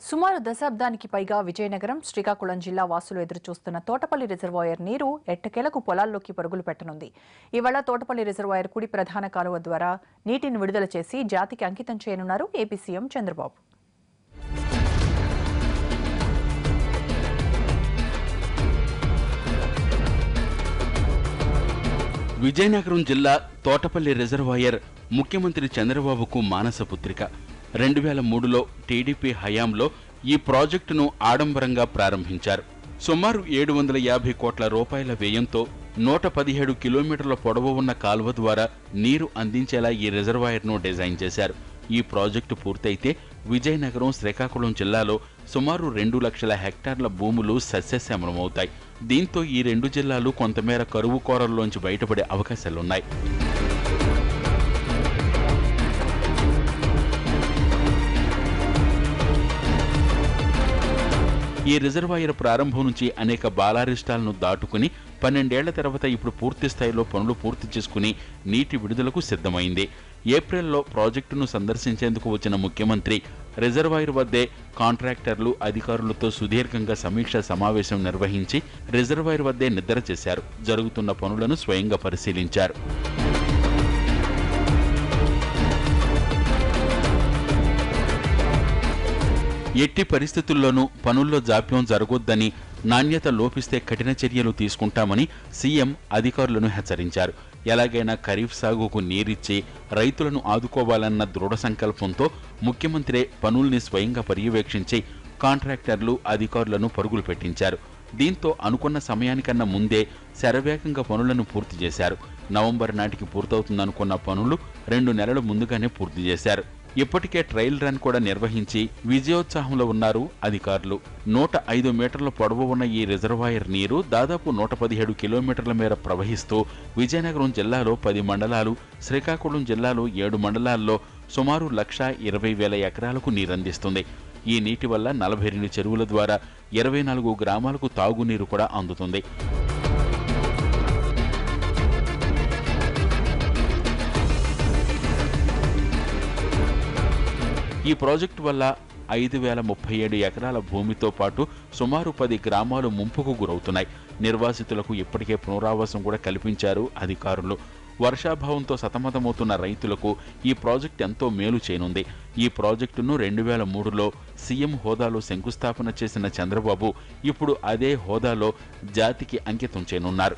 సుమారు దశాబ్దానికి పైగా విజయనగరం, శ్రీకాకుళం జిల్లా వాసులు ఎదురుచూస్తున్న తోటపల్లి రిజర్వాయర్ నీరు ఎట్టకేలకు పొలాల్లోకి పరుగులు పెట్టనుంది. ఇవాళ తోటపల్లి రిజర్వాయర్ కుడి ప్రధాన కాలువ ద్వారా నీటిని విడుదల చేసి జాతికి అంకితం చేయనున్నారు ఏపీ సీఎం చంద్రబాబు. విజయనగరం జిల్లా తోటపల్లి రిజర్వాయర్ ముఖ్యమంత్రి చంద్రబాబుకు మానసపుత్రిక. 2003లో టీడీపీ హయాంలో ఈ ప్రాజెక్టును ఆడంబరంగా ప్రారంభించారు. సుమారు 750 కోట్ల రూపాయల వ్యయంతో 117 కిలోమీటర్ల పొడవు ఉన్న కాలువ ద్వారా నీరు అందించేలా ఈ రిజర్వాయర్ను డిజైన్ చేశారు. ఈ ప్రాజెక్టు పూర్తయితే విజయనగరం, శ్రీకాకుళం జిల్లాలో సుమారు 2 లక్షల హెక్టార్ల భూములు సస్యశ్యామలమవుతాయి. దీంతో ఈ రెండు జిల్లాలు కొంతమేర కరువు కోరల్లోంచి బయటపడే అవకాశాలున్నాయి. ఈ రిజర్వాయర్ ప్రారంభం నుంచి అనేక బాలారిష్టాలను దాటుకుని 12 ఏళ్ల తర్వాత ఇప్పుడు పూర్తి స్థాయిలో పనులు పూర్తి చేసుకుని నీటి విడుదలకు సిద్ధమైంది. ఏప్రిల్లో ప్రాజెక్టును సందర్శించేందుకు వచ్చిన ముఖ్యమంత్రి రిజర్వాయర్ వద్దే కాంట్రాక్టర్లు, అధికారులతో సుదీర్ఘంగా సమీక్షా సమావేశం నిర్వహించి రిజర్వాయర్ వద్దే నిద్ర చేశారు. జరుగుతున్న పనులను స్వయంగా పరిశీలించారు. ఎట్టి పరిస్థితుల్లోనూ పనుల్లో జాప్యం జరగొద్దని, నాణ్యత లోపిస్తే కఠిన చర్యలు తీసుకుంటామని సీఎం అధికారులను హెచ్చరించారు. ఎలాగైనా ఖరీఫ్ సాగుకు నీరిచ్చి రైతులను ఆదుకోవాలన్న దృఢ సంకల్పంతో ముఖ్యమంత్రి పనుల్ని స్వయంగా పర్యవేక్షించి కాంట్రాక్టర్లు, అధికారులను పరుగులు పెట్టించారు. దీంతో అనుకున్న సమయానికన్నా ముందే శరవేగంగా పనులను పూర్తి చేశారు. నవంబర్ నాటికి పూర్తవుతుందనుకున్న పనులు 2 నెలల ముందుగానే పూర్తి చేశారు. ఇప్పటికే ట్రయల్ రన్ కూడా నిర్వహించి విజయోత్సాహంలో ఉన్నారు అధికారులు. 105 మీటర్ల పొడవు ఉన్న ఈ రిజర్వాయర్ నీరు దాదాపు 117 కిలోమీటర్ల మేర ప్రవహిస్తూ విజయనగరం జిల్లాలో 10 మండలాలు, శ్రీకాకుళం జిల్లాలో 7 మండలాల్లో సుమారు 1,20,000 ఎకరాలకు నీరందిస్తుంది. ఈ నీటి వల్ల 42 చెరువుల ద్వారా 24 గ్రామాలకు తాగునీరు కూడా అందుతుంది. ఈ ప్రాజెక్టు వల్ల 5,037 ఎకరాల భూమితో పాటు సుమారు 10 గ్రామాలు ముంపుకు గురవుతున్నాయి. నిర్వాసితులకు ఇప్పటికే పునరావాసం కూడా కల్పించారు అధికారులు. వర్షాభావంతో సతమతమవుతున్న రైతులకు ఈ ప్రాజెక్టు ఎంతో మేలు చేయనుంది. ఈ ప్రాజెక్టును 2003లో సీఎం హోదాలో శంకుస్థాపన చేసిన చంద్రబాబు ఇప్పుడు అదే హోదాలో జాతికి అంకితం చేయనున్నారు.